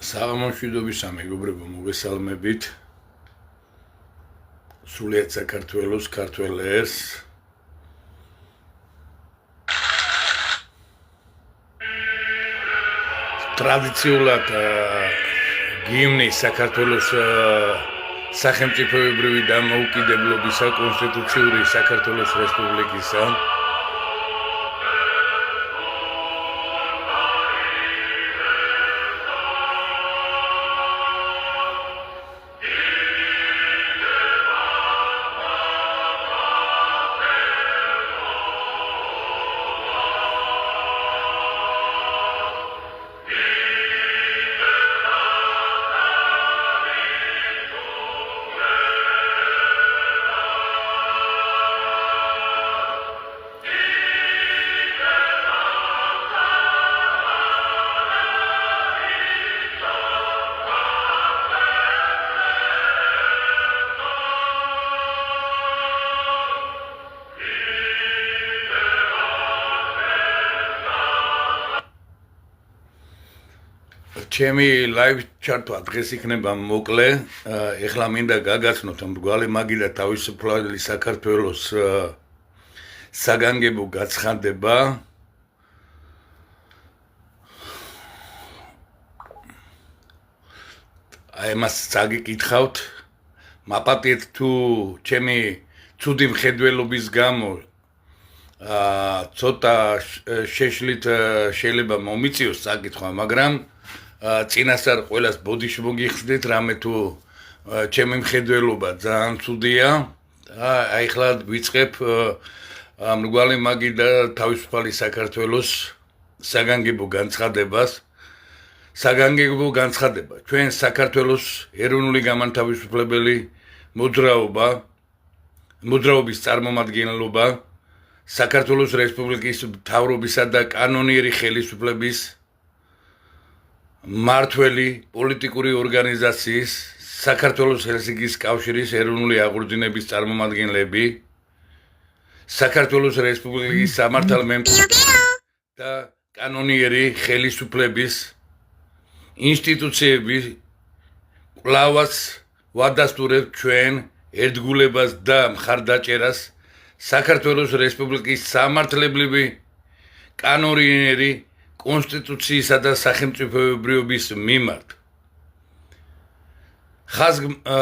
საღამომშვიდობის მეგობრებო, მოგესალმებით. სრულიად საქართველოს ქართველებს. ტრადიციულად გიმნი საქართველოს სახელმწიფოებრივი დამოუკიდებლობისა კონსტიტუციური საქართველოს რესპუბლიკისა ჩემი ლაივ ჩარტვა დღეს იქნება მოკლე. ეხლა მინდა გაგაცნოთ მრგვალი მაგი და თავისუფალი საქართველოს საგანგებო გაცხადება. აი მას წაგიკითხავთ. მაპატიეთ თუ ჩემი ცუდი მხედველობის გამო ცოტა შეშლით შეიძლება მომიწიოს საკითხვა, მაგრამ წინასწარ ყველას ბოდიში მოგიხსნით, რამე თუ ჩემი მხედველობა ძალიან ცუდია. აი ახლა ვიწყებ მრგვალი მაგი და თავისუფალი საქართველოს საგანგებო განცხადებას. საგანგებო განცხადება ჩვენ საქართველოს ეროვნული გამანთავისუფლებელი მოძრაობის წარმომადგენლობა საქართველოს რესპუბლიკის მთავრობისა და კანონიერი ხელისუფლების მართველი პოლიტიკური ორგანიზაციის საქართველოს ჰელსინკის კავშირის ეროვნული აღორძინების წარმომადგენლები საქართველოს რესპუბლიკის სამართალმემკვიდრე და კანონიერი ხელისუფლების ინსტიტუციები კვლავაც ვადასტურებთ ჩვენ ერთგულებას და მხარდაჭერას საქართველოს რესპუბლიკის სამართლებრივი კანონიერი კონსტიტუციისა და სახელმწიფოებრიობის მიმართ.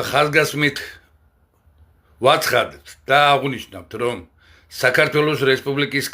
ხაზგასმით ვაცხადებთ და აღვნიშნავთ, რომ საქართველოს რესპუბლიკის